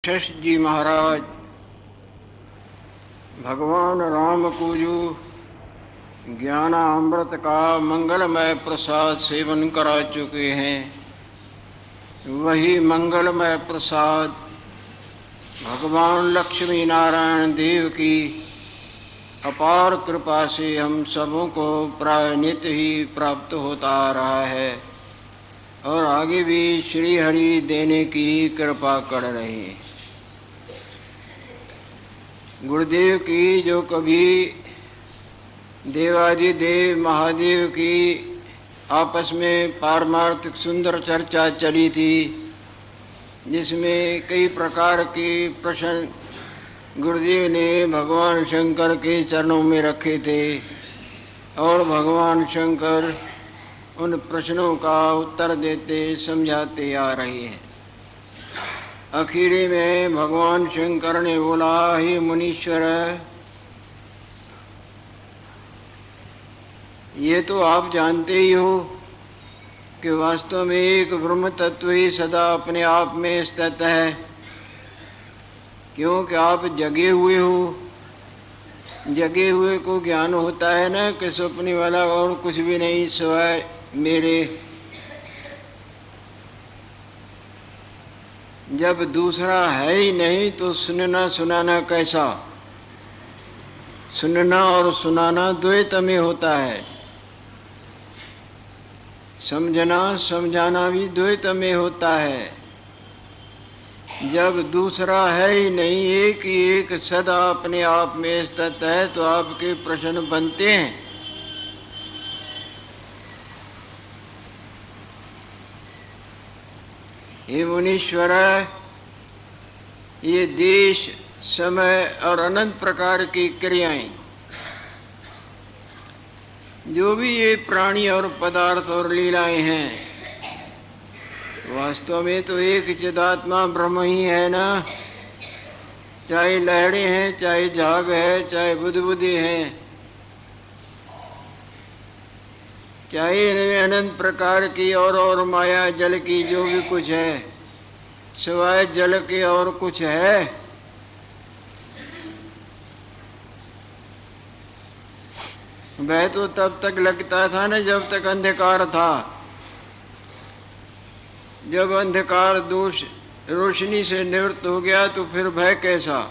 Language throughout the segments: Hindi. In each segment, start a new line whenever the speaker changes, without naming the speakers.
शश जी महाराज भगवान राम को जो ज्ञानामृत का मंगलमय प्रसाद सेवन करा चुके हैं, वही मंगलमय प्रसाद भगवान लक्ष्मी नारायण देव की अपार कृपा से हम सबों को प्राय नित्य ही प्राप्त होता आ रहा है और आगे भी श्री हरि देने की कृपा कर रहे हैं। गुरुदेव की जो कभी देवादिदेव महादेव की आपस में पारमार्थिक सुंदर चर्चा चली थी, जिसमें कई प्रकार के प्रश्न गुरुदेव ने भगवान शंकर के चरणों में रखे थे और भगवान शंकर उन प्रश्नों का उत्तर देते समझाते आ रहे हैं। आखिरी में भगवान शंकर ने बोला, हे मुनीश्वर, ये तो आप जानते ही हो कि वास्तव में एक ब्रह्म तत्व ही सदा अपने आप में स्थित है, क्योंकि आप जगे हुए हो। जगे हुए को ज्ञान होता है ना कि सपने वाला और कुछ भी नहीं सिवाय मेरे। जब दूसरा है ही नहीं तो सुनना सुनाना कैसा? सुनना और सुनाना द्वैत में होता है, समझना समझाना भी द्वैत में होता है। जब दूसरा है ही नहीं, एक ही एक सदा अपने आप में स्थित है, तो आपके प्रश्न बनते हैं। हे मुनीश्वर, ये देश समय और अनंत प्रकार की क्रियाएं, जो भी ये प्राणी और पदार्थ और लीलाएं हैं, वास्तव में तो एक चिदात्मा ब्रह्म ही है ना। चाहे लहरें हैं, चाहे झाग है, चाहे बुदबुदे हैं, चाहे इनमें अनंत प्रकार की और माया जल की जो भी कुछ है, सिवाय जल के और कुछ है? वह तो तब तक लगता था ना जब तक अंधकार था। जब अंधकार दोष रोशनी से निवृत्त हो गया तो फिर भय कैसा?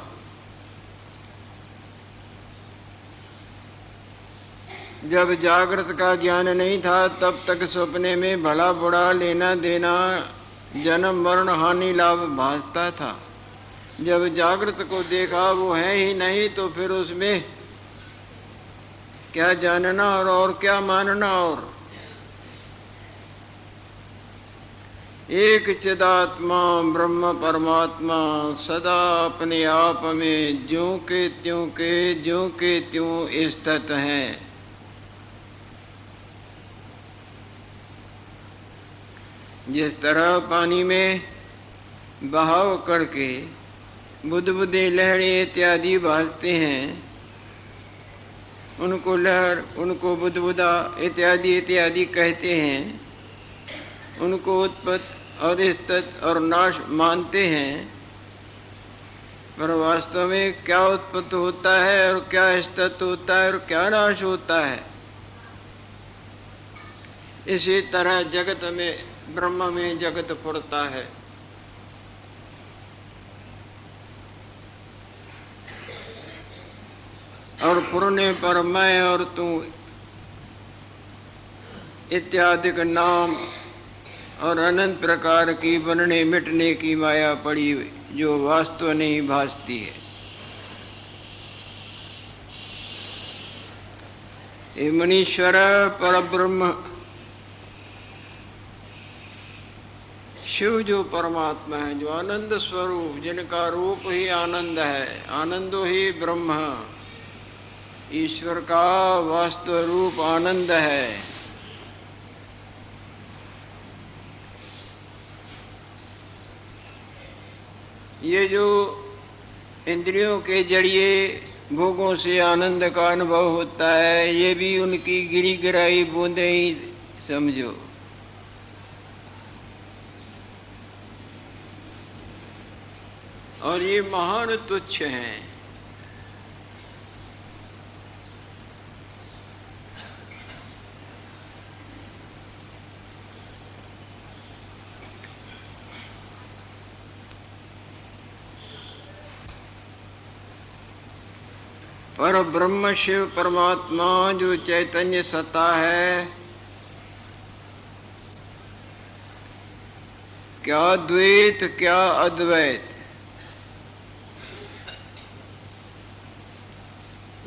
जब जागृत का ज्ञान नहीं था तब तक सपने में भला बुरा लेना देना, जन्म मरण हानि लाभ भासता था। जब जागृत को देखा वो है ही नहीं तो फिर उसमें क्या जानना और क्या मानना? और एक चिदात्मा ब्रह्म परमात्मा सदा अपने आप में ज्यों के त्यों स्थित हैं। जिस तरह पानी में बहाव करके बुदबुदे लहरें इत्यादि भासते हैं, उनको लहर, उनको बुदबुदा इत्यादि इत्यादि कहते हैं, उनको उत्पत्ति और स्थित और नाश मानते हैं, पर वास्तव में क्या उत्पत्ति होता है और क्या स्थित होता है और क्या नाश होता है? इसी तरह जगत में, ब्रह्म में जगत फुरता है। और पुरने पर मैं और तू इत्यादि नाम और अनंत प्रकार की बनने मिटने की माया पड़ी, जो वास्तव नहीं भासती है। ये मुनीश्वर परब्रह्म शिव जो परमात्मा है, जो आनंद स्वरूप, जिनका रूप ही आनंद है, आनंदो ही ब्रह्म, ईश्वर का वास्तव रूप आनंद है। ये जो इंद्रियों के जरिए भोगों से आनंद का अनुभव होता है, ये भी उनकी गिरी गिराई बूंदें ही समझो। और ये महान तुच्छ हैं। पर ब्रह्म शिव परमात्मा जो चैतन्य सत्ता है, क्या द्वैत क्या अद्वैत,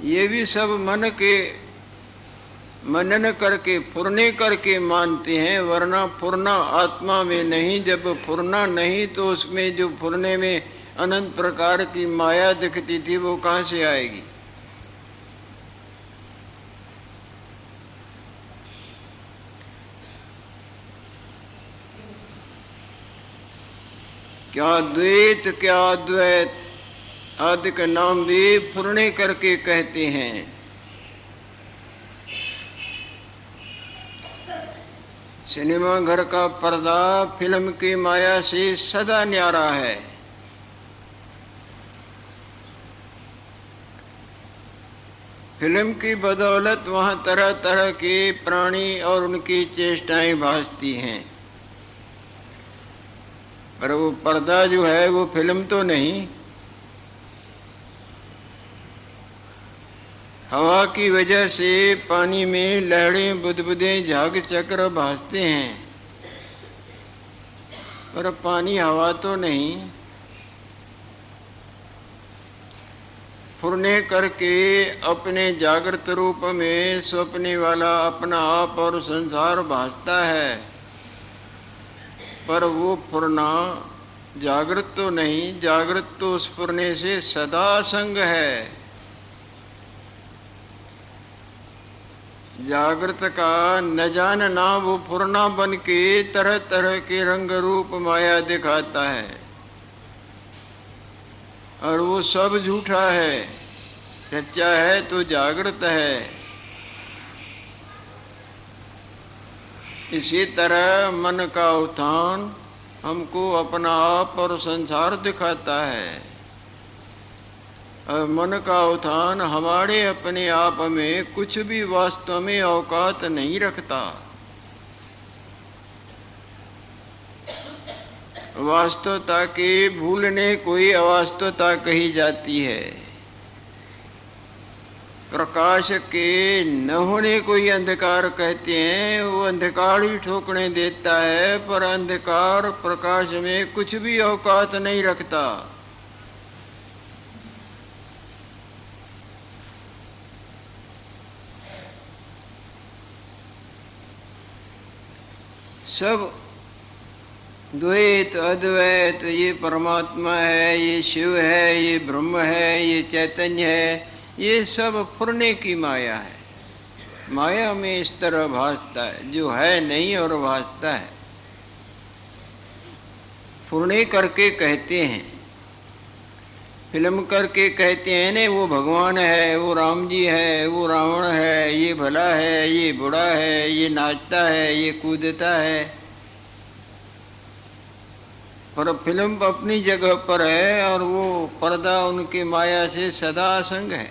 ये भी सब मन के मनन करके फुरने करके मानते हैं, वरना फुरना आत्मा में नहीं। जब फुरना नहीं तो उसमें जो फुरने में अनंत प्रकार की माया दिखती थी वो कहाँ से आएगी। क्या द्वैत क्या अद्वैत आदि का नाम भी फुरने करके कहते हैं। सिनेमा घर का पर्दा फिल्म की माया से सदा न्यारा है। फिल्म की बदौलत वहाँ तरह तरह के प्राणी और उनकी चेष्टाएं भासती हैं, पर वो पर्दा जो है वो फिल्म तो नहीं। हवा की वजह से पानी में लहरें बुदबुदें झाग चक्र भासते हैं, पर पानी हवा तो नहीं। फुरने करके अपने जागृत रूप में स्वप्ने वाला अपना आप और संसार भासता है, पर वो फुरना जागृत तो नहीं। जागृत तो उस फुरने से सदा संग है। जागृत का न जानना वो फुरना बन के तरह तरह के रंग रूप माया दिखाता है, और वो सब झूठा है। सच्चा है तो जागृत है। इसी तरह मन का उत्थान हमको अपना आप और संसार दिखाता है, और मन का उत्थान हमारे अपने आप में कुछ भी वास्तव में औकात नहीं रखता। वास्तवता के भूलने कोई अवास्तवता कही जाती है। प्रकाश के न होने कोई अंधकार कहते हैं। वो अंधकार ही ठोकने देता है, पर अंधकार प्रकाश में कुछ भी औकात नहीं रखता। सब द्वैत अद्वैत, ये परमात्मा है, ये शिव है, ये ब्रह्म है, ये चैतन्य है, ये सब फुरने की माया है। माया में इस तरह भासता है, जो है नहीं और भासता है। फुरने करके कहते हैं, फिल्म करके कहते हैं ने वो भगवान है, वो राम जी है, वो रावण है, ये भला है, ये बुरा है, ये नाचता है, ये कूदता है। पर फिल्म अपनी जगह पर है, और वो पर्दा उनकी माया से सदा असंग है।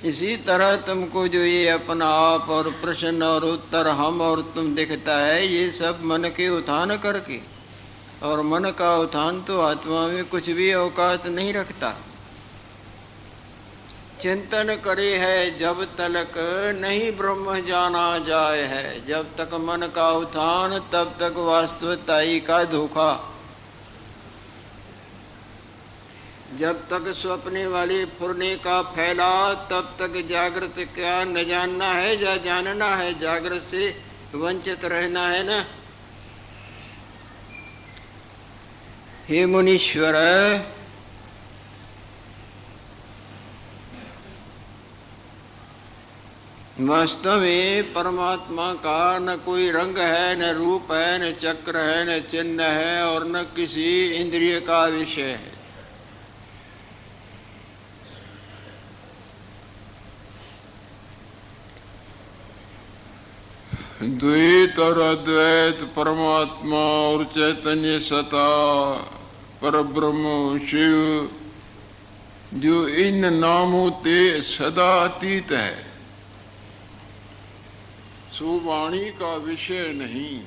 इसी तरह तुमको जो ये अपना आप और प्रश्न और उत्तर हम और तुम दिखता है, ये सब मन के उत्थान करके, और मन का उत्थान तो आत्मा में कुछ भी औकात नहीं रखता। चिंतन करे है जब तक नहीं ब्रह्म जाना जाए है। जब तक मन का उत्थान तब तक वास्तवताई का धोखा। जब तक स्वप्ने वाले फुरने का फैला तब तक जागृत क्या न जानना है या जानना है। जागृत से वंचित रहना है ना। हे मुनीश्वर, वास्तव में परमात्मा का न कोई रंग है, न रूप है, न चक्र है, न चिन्ह है, और न किसी इंद्रिय का विषय है। द्वैत और अद्वैत, परमात्मा और चैतन्य सत्ता, परब्रह्म शिव, जो इन नामों ते सदा अतीत है, सो वाणी का विषय नहीं।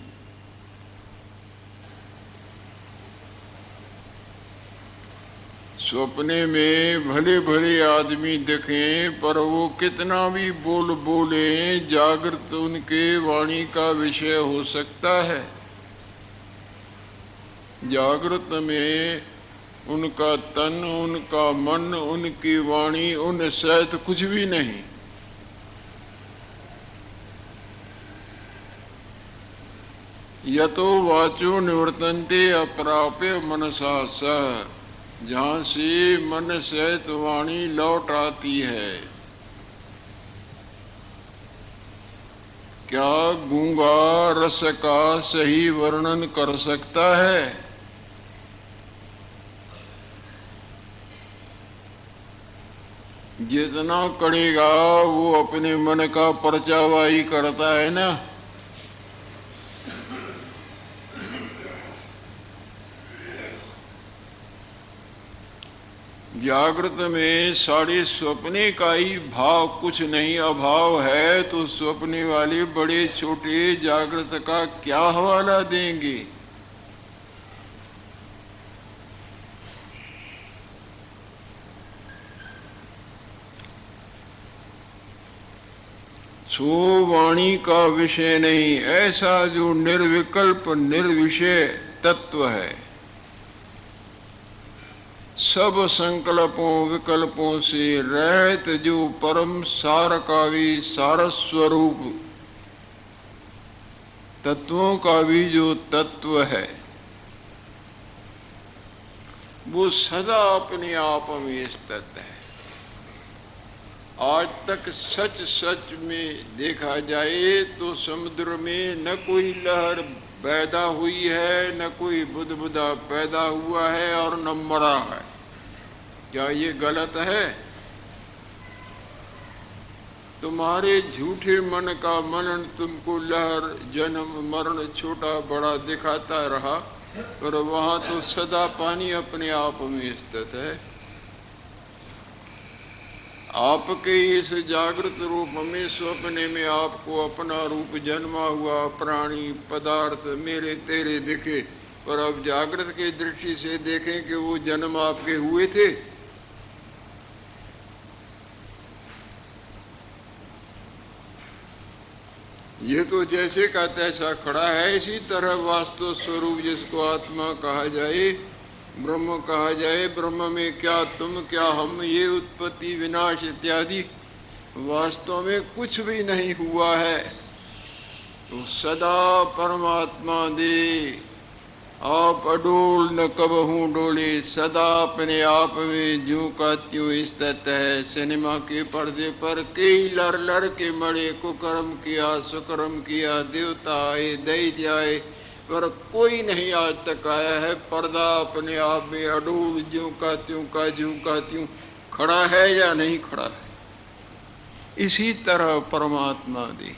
सपने में भले भले आदमी दिखें, पर वो कितना भी बोले, जागृत उनके वाणी का विषय हो सकता है। जागृत में उनका तन, उनका मन, उनकी वाणी, उन सहित कुछ भी नहीं। यतो वाचो निवर्तन्ते अप्राप्य मनसा सह, जहां से मन सहित वाणी लौट आती है। क्या गूंगा रस का सही वर्णन कर सकता है? जितना करेगा वो अपने मन का परचावाई करता है ना। जागृत में सारे स्वप्ने का ही भाव कुछ नहीं, अभाव है, तो स्वप्ने वाले बड़े छोटे जागृत का क्या हवाला देंगे? सो वाणी का विषय नहीं, ऐसा जो निर्विकल्प निर्विषय तत्व है, सब संकल्पों विकल्पों से रहित, जो परम सार का भी सारस्वरूप, तत्वों का भी जो तत्व है, वो सदा अपने आप में स्थित है। आज तक सच सच में देखा जाए तो समुद्र में न कोई लहर पैदा हुई है, न कोई बुदबुदा पैदा हुआ है, और न मरा है। क्या ये गलत है? तुम्हारे झूठे मन का मनन तुमको लहर, जन्म, मरण, छोटा बड़ा दिखाता रहा, पर वहां तो सदा पानी अपने आप में स्थित है। आपके इस जागृत रूप में स्वप्ने में आपको अपना रूप जन्मा हुआ प्राणी पदार्थ मेरे तेरे दिखे, पर अब जागृत की दृष्टि से देखें कि वो जन्म आपके हुए थे। ये तो जैसे का तैसा खड़ा है। इसी तरह वास्तव स्वरूप जिसको आत्मा कहा जाए, ब्रह्म कहा जाए, ब्रह्म में क्या तुम क्या हम, ये उत्पत्ति विनाश इत्यादि वास्तव में कुछ भी नहीं हुआ है। तो सदा परमात्मा दे, आप अडोल न कबहू डोले, सदा अपने आप में ज्यों का त्यों स्थित है। सिनेमा के पर्दे पर कई लड़ लड़ के मरे, कुकर्म किया सुकर्म किया, देवता आए दैत्य आए, पर कोई नहीं आज तक आया है। पर्दा अपने आप में अडोल ज्यों का त्यों खड़ा है या नहीं खड़ा है। इसी तरह परमात्मा दे,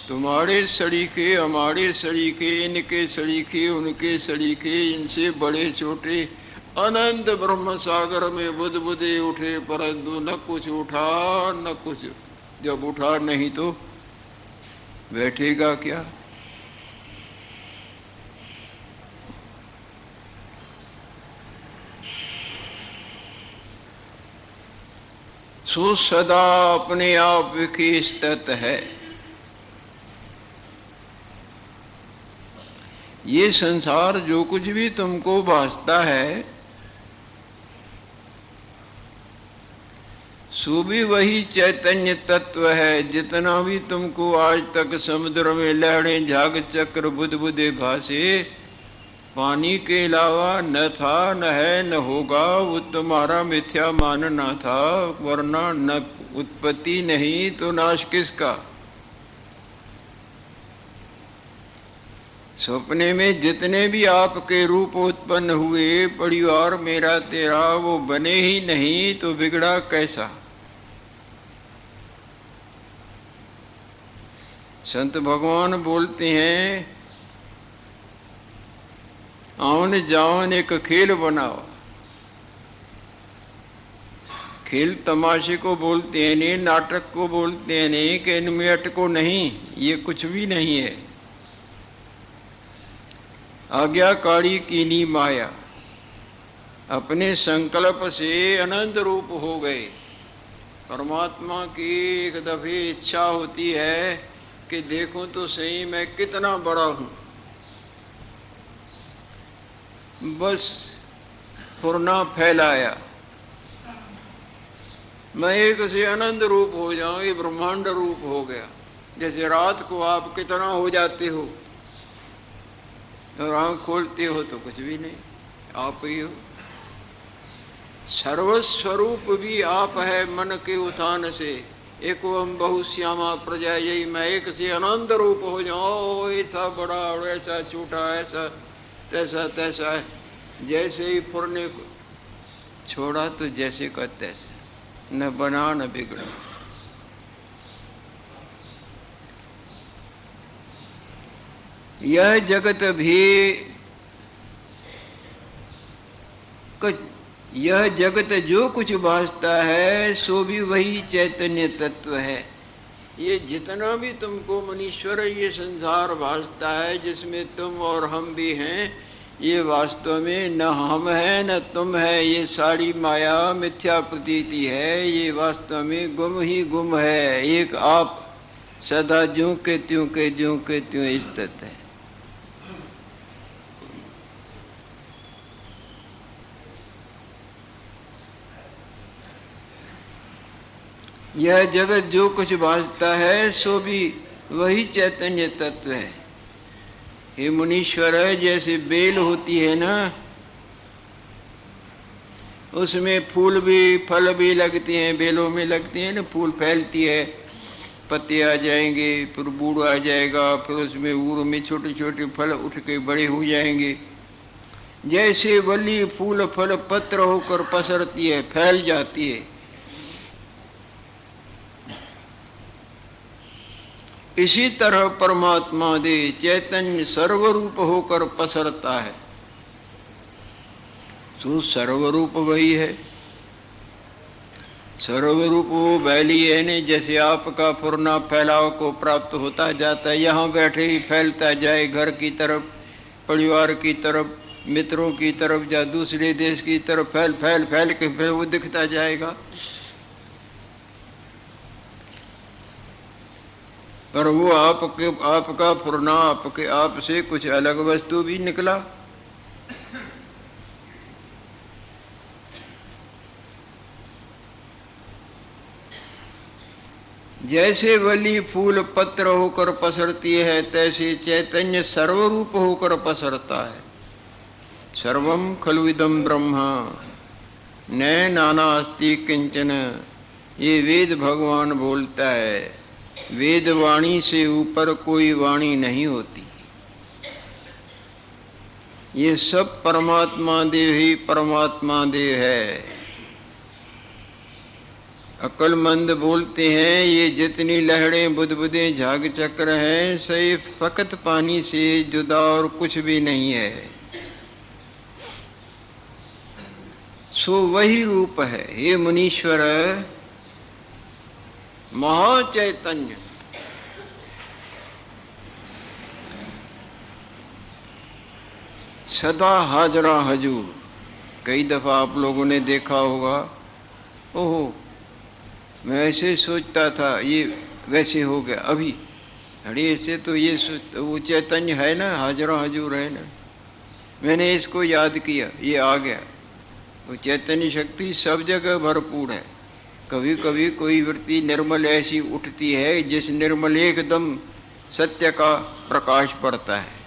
तुम्हारे सलीके, हमारे सलीके, इनके सलीके, उनके सलीके, इनसे बड़े छोटे अनंत ब्रह्म सागर में बुदबुदे उठे, परंतु न कुछ उठा न कुछ। जब उठा नहीं तो बैठेगा क्या? सो सदा अपने आप की स्थित है। ये संसार जो कुछ भी तुमको भासता है, सो भी वही चैतन्य तत्व है। जितना भी तुमको आज तक समुद्र में लहरें, झाग, चक्र, बुदबुदे भासे, पानी के अलावा न था, न है, न होगा। वो तुम्हारा मिथ्या मानना था, वरना न उत्पत्ति नहीं तो नाश किसका? सपने में जितने भी आपके रूप उत्पन्न हुए, परिवार मेरा तेरा, वो बने ही नहीं तो बिगड़ा कैसा? संत भगवान बोलते हैं, आवन जावन एक खेल बनाओ। खेल तमाशे को बोलते हैं नहीं, नाटक को बोलते हैं नहीं, कि इनमें अटको नहीं, ये कुछ भी नहीं है। आज्ञाकारी कीनी माया, अपने संकल्प से अनंत रूप हो गए। परमात्मा की एक दफे इच्छा होती है कि देखो तो सही मैं कितना बड़ा हूँ, बस फुरना फैलाया, मैं एक से अनंत रूप हो जाऊं, ये ब्रह्मांड रूप हो गया। जैसे रात को आप कितना हो जाते हो और आँख खोलते हो तो कुछ भी नहीं, आप ही हो। सर्वस्वरूप भी आप है मन के उत्थान से, एक ओम बहुश्यामा प्रजा, यही मैं एक से अनंत रूप हो जाऊं, ऐसा बड़ा और ऐसा छोटा, ऐसा तैसा तैसा है। जैसे ही फुरने को छोड़ा तो जैसे का तैसा, न बना न बिगड़ा। यह जगत भी यह जगत जो कुछ भासता है सो भी वही चैतन्य तत्व है। ये जितना भी तुमको मनीश्वर ये संसार भासता है, जिसमें तुम और हम भी हैं, ये वास्तव में न हम है न तुम है, ये सारी माया मिथ्या प्रतीति है। ये वास्तव में गुम ही गुम है, एक आप सदा ज्यों के त्यों स्थित है। यह जगत जो कुछ भासता है सो भी वही चैतन्य तत्व है। हे मुनीश्वर, है जैसे बेल होती है ना, उसमें फूल भी फल भी लगते हैं, बेलों में लगते हैं ना, फूल फैलती है, पत्ते आ जाएंगे, फिर बूढ़ आ जाएगा, फिर उसमें उर में छोटे छोटे फल उठ के बड़े हो जाएंगे। जैसे वली फूल फल पत्र होकर पसरती है, फैल जाती है, इसी तरह परमात्मा दे चैतन्य सर्वरूप होकर पसरता है। तो सर्वरूप वही है। सर्वरूप वो वैली है नहीं, जैसे आपका फुरना फैलाव को प्राप्त होता जाता है, यहाँ बैठे ही फैलता जाए, घर की तरफ, परिवार की तरफ, मित्रों की तरफ या दूसरे देश की तरफ फैल फैल फैल के फिर वो दिखता जाएगा। पर वो आपका फुरना आपके आप से कुछ अलग वस्तु भी निकला। जैसे वली फूल पत्र होकर पसरती है, तैसे चैतन्य सर्वरूप होकर पसरता है। सर्वम खलु इदं ब्रह्म न नानास्ति किंचन, ये वेद भगवान बोलता है। वेद वाणी से ऊपर कोई वाणी नहीं होती। ये सब परमात्मा देव ही परमात्मा देव है। अक्लमंद बोलते हैं ये जितनी लहरें बुदबुदें झाग चक्र हैं, सही फकत पानी से जुदा और कुछ भी नहीं है। सो वही रूप है। हे मुनीश्वर, महाचैतन्य, सदा हाजरा हजूर। कई दफा आप लोगों ने देखा होगा, ओहो मैं ऐसे सोचता था, ये वैसे हो गया अभी, अरे ऐसे तो ये वो चैतन्य है ना, हाजरा हजूर है ना, मैंने इसको याद किया, ये आ गया। वो चैतन्य शक्ति सब जगह भरपूर है। कभी कभी कोई वृत्ति निर्मल ऐसी उठती है जिस निर्मल एकदम सत्य का प्रकाश पड़ता है।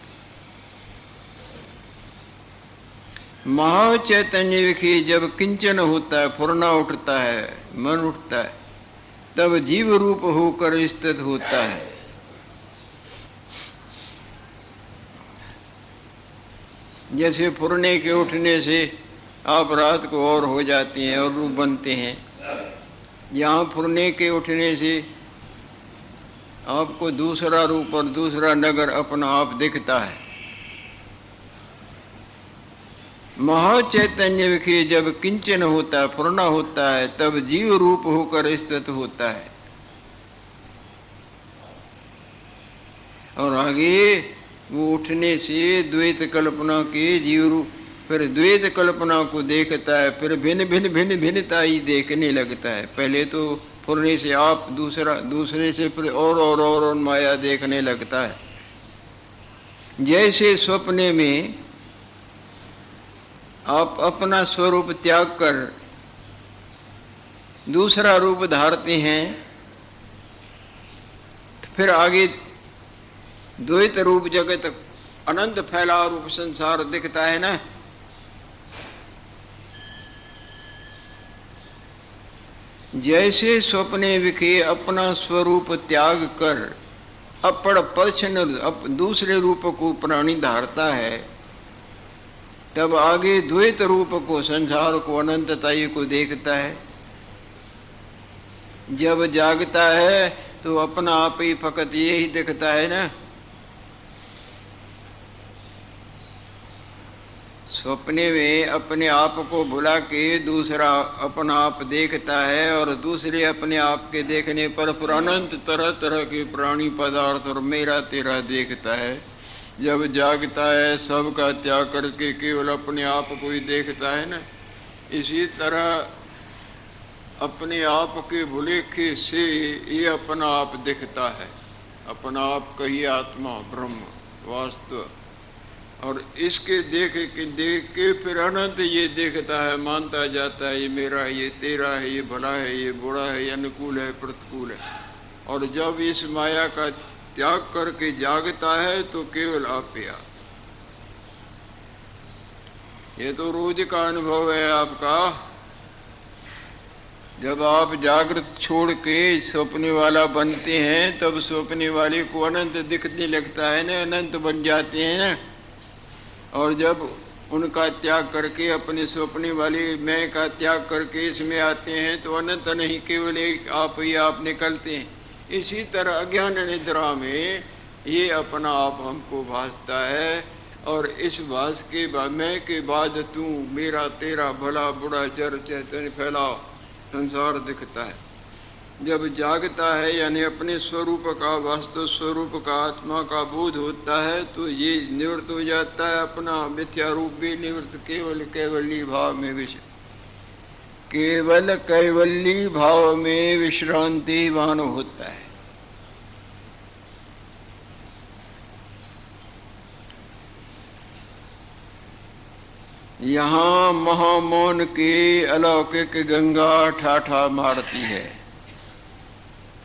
महाचैतन्य विखे जब किंचन होता है, फुरना उठता है, मन उठता है, तब जीव रूप होकर स्थित होता है। जैसे फुरने के उठने से आप रात को और हो जाती हैं और रूप बनते हैं, यहाँ फुरने के उठने से आपको दूसरा रूप और दूसरा नगर अपना आप दिखता है। महाचैतन्य विखे जब किंचन होता है, पूर्ण होता है, तब जीव रूप होकर स्थित होता है। और आगे वो उठने से द्वैत कल्पना के जीव रूप, फिर द्वैत कल्पना को देखता है, फिर भिन्न भिन्न भिन्न भिन्नता ही देखने लगता है। पहले तो फुरने से आप, दूसरे से फिर और माया देखने लगता है। जैसे स्वप्ने में आप अपना स्वरूप त्याग कर दूसरा रूप धारते हैं, फिर आगे द्वैत रूप जगत, अनंत फैला रूप संसार दिखता है ना। जैसे स्वप्ने विखे अपना स्वरूप त्याग कर अपड़ परिच्छिन्न दूसरे रूप को प्राणी धारता है, तब आगे द्वैत रूप को, संसार को, अनंतताई को देखता है। जब जागता है तो अपना आप ही फकत यही दिखता है ना। स्वप्ने में अपने आप को भुला के दूसरा अपना आप देखता है, और दूसरे अपने आप के देखने पर अनंत तरह तरह के प्राणी पदार्थ और मेरा तेरा देखता है। जब जागता है सबका त्याग करके केवल अपने आप को ही देखता है ना। इसी तरह अपने आप के भुलेखे से ये अपना आप दिखता है। अपना आप कही आत्मा ब्रह्म वास्तव, और इसके देख के फिर अनंत ये देखता है, मानता जाता है ये मेरा है, ये तेरा है, ये भला है, ये बुरा है, ये अनुकूल है, प्रतिकूल है। और जब इस माया का त्याग करके जागता है तो केवल आप ही आप। ये तो रोज का अनुभव है आपका। जब आप जागृत छोड़ के सपने वाला बनते हैं, तब सपने वाले को अनंत दिखने लगता है ना, अनंत बन जाते हैं ना। और जब उनका त्याग करके अपने सपने वाली मैं का त्याग करके इसमें आते हैं, तो अनंत नहीं, केवल एक आप ही आप निकलते हैं। इसी तरह अज्ञान निद्रा में ये अपना आप हमको भासता है, और इस भास के बाद, मैं के बाद तू, मेरा तेरा, भला बुरा, जड़ चैतन्य फैला संसार दिखता है। जब जागता है यानी अपने स्वरूप का, वास्तव स्वरूप का, आत्मा का बोध होता है, तो ये निवृत्त हो जाता है। अपना मिथ्या रूप भी निवृत्त, केवल कैवल्य भाव में केवल कैवल्य भाव में विश्रांतिवान होता है। यहाँ महामौन के अलौकिक गंगा ठाठा मारती है।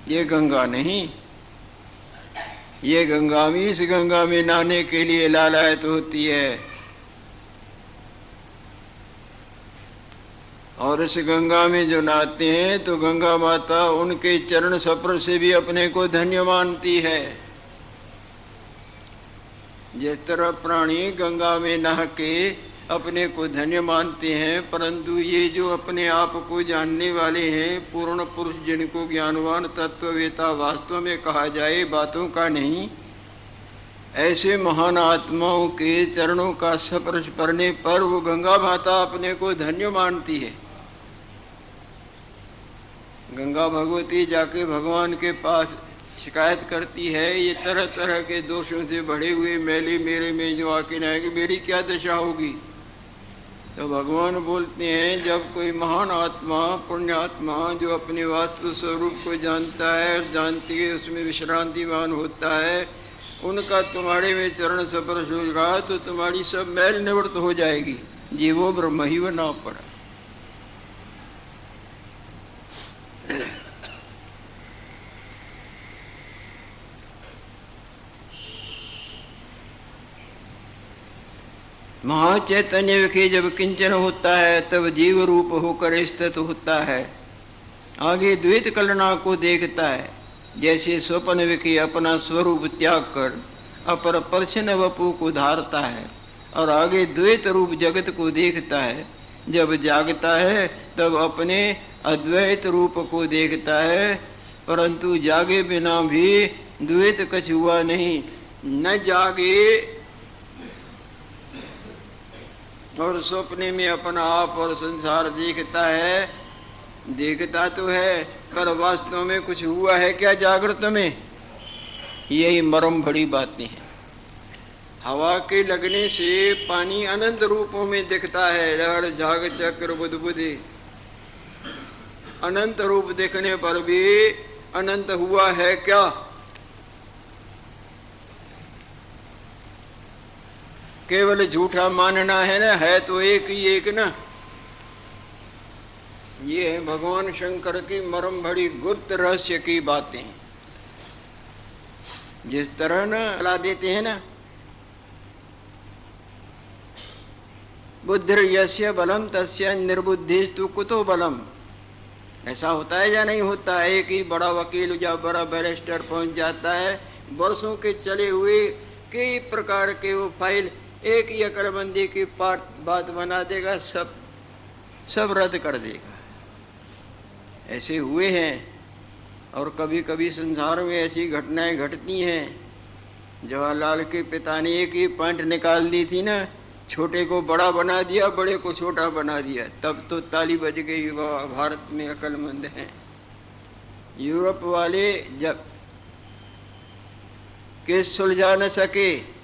ये गंगा नहीं, ये गंगा में, इस गंगा में नहाने के लिए लालायत होती है। और इस गंगा में जो नहाते हैं तो गंगा माता उनके चरण स्पर्श से भी अपने को धन्य मानती है। जिस तरह प्राणी गंगा में नहा के अपने को धन्य मानते हैं, परंतु ये जो अपने आप को जानने वाले हैं, पूर्ण पुरुष जिनको ज्ञानवान तत्ववेता वास्तव में कहा जाए, बातों का नहीं, ऐसे महान आत्माओं के चरणों का स्पर्श करने पर वो गंगा माता अपने को धन्य मानती है। गंगा भगवती जाके भगवान के पास शिकायत करती है, ये तरह तरह के दोषों से भरे हुए मैले मेरे में जो आके नहाएगी, मेरी क्या दशा होगी। तो भगवान बोलते हैं, जब कोई महान आत्मा, पुण्य आत्मा जो अपने वास्तु स्वरूप को जानता है और जानती है उसमें विश्रांतिवान होता है, उनका तुम्हारे में चरण स्पर्श होगा तो तुम्हारी सब मैल निवृत्त हो जाएगी। जीवो ब्रह्म ही बना पड़ा। महाचैतन्य विखे जब किंचन होता है, तब जीव रूप होकर स्थित होता है। आगे द्वैत कलना को देखता है। जैसे स्वप्न विखे अपना स्वरूप त्याग कर अपर परिच्छिन्न वपु को धारता है, और आगे द्वैत रूप जगत को देखता है। जब जागता है तब अपने अद्वैत रूप को देखता है, परंतु जागे बिना भी द्वैत कुछ हुआ नहीं। न जागे और सपने में अपना आप और संसार देखता है। देखता तो है, पर वास्तव में कुछ हुआ है क्या जागृत में? यही मरम बड़ी बातें हैं। हवा के लगने से पानी अनंत रूपों में दिखता है, लहर झाग चक्र बुदबुदे, अनंत रूप देखने पर भी अनंत हुआ है क्या? केवल झूठा मानना है ना, है तो एक ही एक ना। ये है भगवान शंकर की मरम भरी गुप्त रहस्य की बातें। जिस तरह ना ला देते हैं ना, बुद्धिर यस्य बलम तस्य निर्बुद्धिस्तु कुतो बलम। ऐसा होता है या नहीं होता? एक ही बड़ा वकील या बड़ा बैरिस्टर पहुंच जाता है, वर्षों के चले हुए कई प्रकार के वो फाइल एक ही अकलमंदी की बात बना देगा, सब रद्द कर देगा। ऐसे हुए हैं। और कभी कभी संसार में ऐसी घटनाएं घटती हैं। जवाहरलाल के पिता ने एक ही पॉइंट निकाल दी थी ना, छोटे को बड़ा बना दिया, बड़े को छोटा बना दिया, तब तो ताली बज गई, वह भारत में अकलमंद हैं। यूरोप वाले जब केस सुलझा न सके,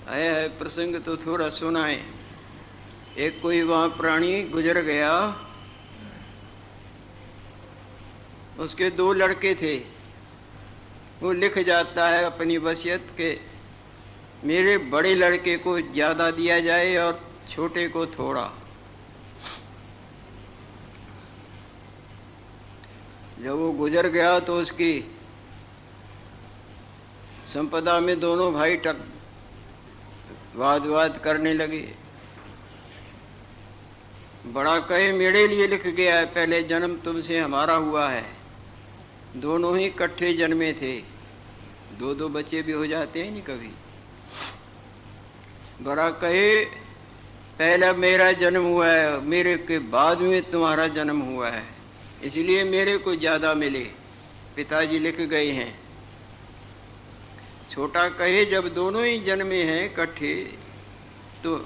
आया है प्रसंग तो थोड़ा सुनाए। एक कोई वहाँ प्राणी गुजर गया, उसके 2 लड़के थे। वो लिख जाता है अपनी वसीयत के मेरे बड़े लड़के को ज़्यादा दिया जाए और छोटे को थोड़ा। जब वो गुजर गया तो उसकी संपदा में दोनों भाई वाद करने लगे। बड़ा कहे मेरे लिए लिख गया है, पहले जन्म तुमसे हमारा हुआ है। दोनों ही इकट्ठे जन्मे थे, 2-2 बच्चे भी हो जाते हैं नहीं कभी। बड़ा कहे पहला मेरा जन्म हुआ है, मेरे के बाद में तुम्हारा जन्म हुआ है, इसलिए मेरे को ज़्यादा मिले। पिताजी लिख गए हैं। छोटा कहे जब दोनों ही जन्मे हैं इकट्ठे, तो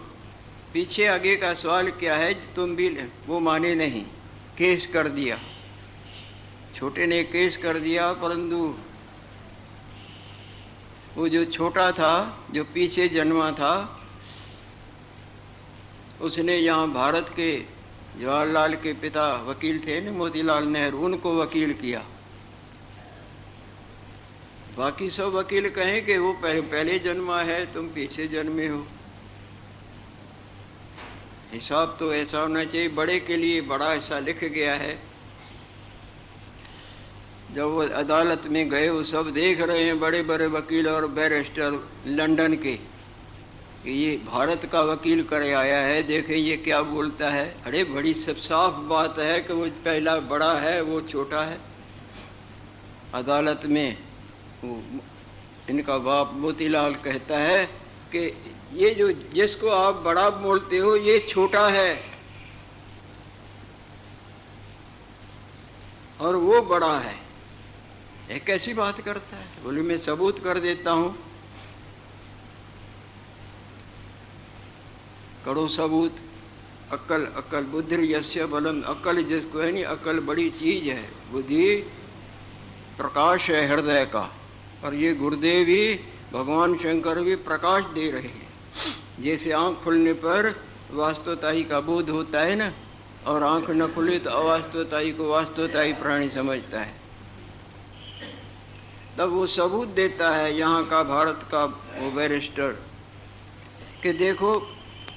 पीछे आगे का सवाल क्या है, तुम भी। वो माने नहीं, केस कर दिया। छोटे ने केस कर दिया, परंतु वो जो छोटा था, जो पीछे जन्मा था, उसने यहाँ भारत के जवाहरलाल के पिता वकील थे न, मोतीलाल नेहरू, उनको वकील किया। बाकी सब वकील कहें कि वो पहले जन्मा है, तुम पीछे जन्मे हो। हिसाब तो ऐसा होना चाहिए, बड़े के लिए बड़ा ऐसा लिख गया है। जब वो अदालत में गए, वो सब देख रहे हैं, बड़े बड़े वकील और बैरिस्टर लंदन के, कि ये भारत का वकील करे आया है, देखें ये क्या बोलता है। अरे बड़ी सब साफ बात है कि वो पहला बड़ा है, वो छोटा है। अदालत में वो इनका बाप मोतीलाल कहता है कि ये जो जिसको आप बड़ा बोलते हो ये छोटा है और वो बड़ा है। ये कैसी बात करता है? बोले मैं सबूत कर देता हूँ। करो सबूत। अक्ल अक्ल बुद्धि यस्य बलम। अक्ल जिसको है नहीं, अक्ल बड़ी चीज है। बुद्धि प्रकाश है हृदय का, और ये गुरुदेव भी भगवान शंकर भी प्रकाश दे रहे हैं। जैसे आँख खुलने पर वास्तवताई का बोध होता है ना, और आँख न खुले तो अवास्तवताई को वास्तवताई प्राणी समझता है। तब वो सबूत देता है यहाँ का भारत का वो बैरिस्टर कि देखो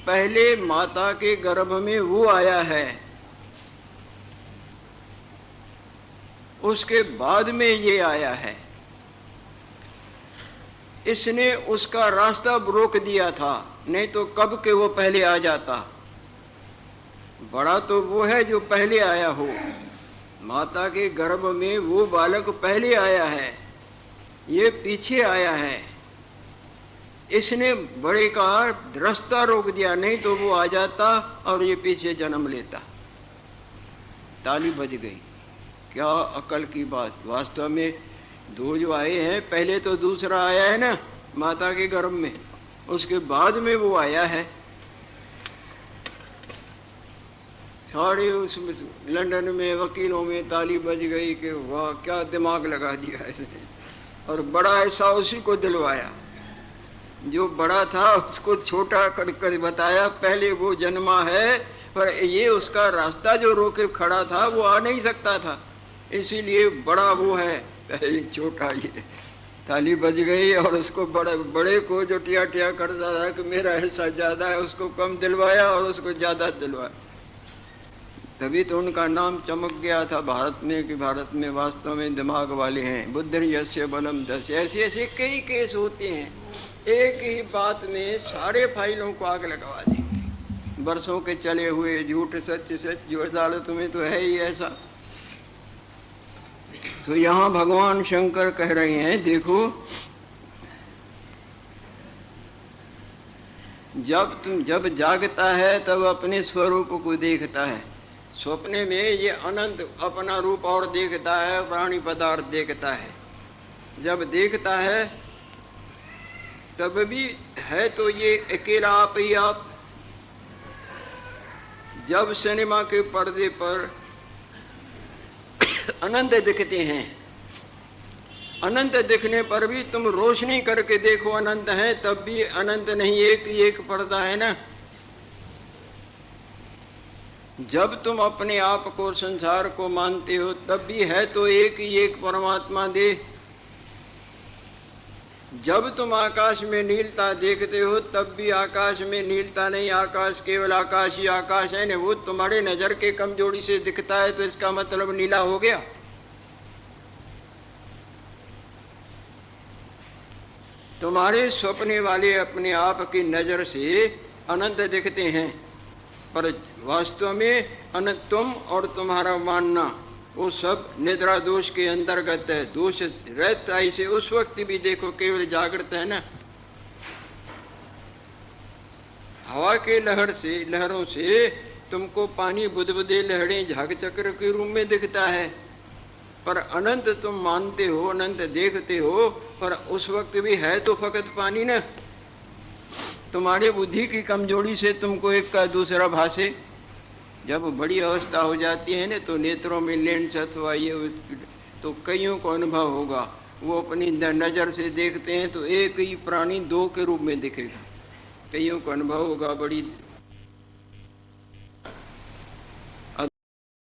पहले माता के गर्भ में वो आया है, उसके बाद में ये आया है। इसने उसका रास्ता रोक दिया था, नहीं तो कब के वो पहले आ जाता। बड़ा तो वो है जो पहले आया हो। माता के गर्भ में वो बालक पहले आया है, ये पीछे आया है। इसने बड़े का रास्ता रोक दिया, नहीं तो वो आ जाता और ये पीछे जन्म लेता। ताली बज गई। क्या अकल की बात। वास्तव में दो जो आए हैं, पहले तो दूसरा आया है ना माता के गर्भ में, उसके बाद में वो आया है। सारे उसमें लंदन में वकीलों में ताली बज गई कि वाह क्या दिमाग लगा दिया इसने, और बड़ा ऐसा उसी को दिलवाया। जो बड़ा था उसको छोटा कर कर बताया, पहले वो जन्मा है पर ये उसका रास्ता जो रोके खड़ा था वो आ नहीं सकता था, इसीलिए बड़ा वो है, पहले छोटा ये। ताली बज गई और उसको बड़े को जो टिया टिया करता था कि मेरा हिस्सा ज़्यादा है, उसको कम दिलवाया और उसको ज़्यादा दिलवाया। तभी तो उनका नाम चमक गया था भारत में कि भारत में वास्तव में दिमाग वाले हैं। बुद्धि यस्य बलम दस्य। ऐसे ऐसे कई केस होते हैं, एक ही बात में सारे फाइलों को आग लगवा देंगे। बरसों के चले हुए झूठ सच सच जो अदालत में तो है ही ऐसा। तो यहाँ भगवान शंकर कह रहे हैं, देखो जब जागता है तब अपने स्वरूप को देखता है। सपने में ये अनंत अपना रूप और देखता है, प्राणी पदार्थ देखता है। जब देखता है तब भी है तो ये अकेला आप ही आप। जब सिनेमा के पर्दे पर अनंत दिखते हैं, अनंत दिखने पर भी तुम रोशनी करके देखो अनंत है, तब भी अनंत नहीं, एक ही एक पर्दा है ना। जब तुम अपने आप को संसार को मानते हो तब भी है तो एक ही एक परमात्मा दे। जब तुम आकाश में नीलता देखते हो तब भी आकाश में नीलता नहीं, आकाश केवल आकाश ही आकाश है ना। वो तुम्हारे नजर के कमजोरी से दिखता है तो इसका मतलब नीला हो गया। तुम्हारे सपने वाले अपने आप की नजर से अनंत दिखते हैं, पर वास्तव में अनंत तुम और तुम्हारा मानना वो सब निद्रा दोष के अंतर्गत है। दोष रहता इसे उस वक्त भी देखो, केवल जागृत है ना। हवा के लहरों से तुमको पानी बुदबुदे लहरें झाग चक्र के रूप में दिखता है, पर अनंत तुम मानते हो, अनंत देखते हो, पर उस वक्त भी है तो फकत पानी न। तुम्हारी बुद्धि की कमजोरी से तुमको एक का दूसरा भाषे। जब बड़ी अवस्था हो जाती है ना तो नेत्रों में लेंस अथवा ये तो कईयों को अनुभव होगा। वो अपनी नज़र से देखते हैं तो एक ही प्राणी दो के रूप में दिखेगा। कईयों को अनुभव होगा, बड़ी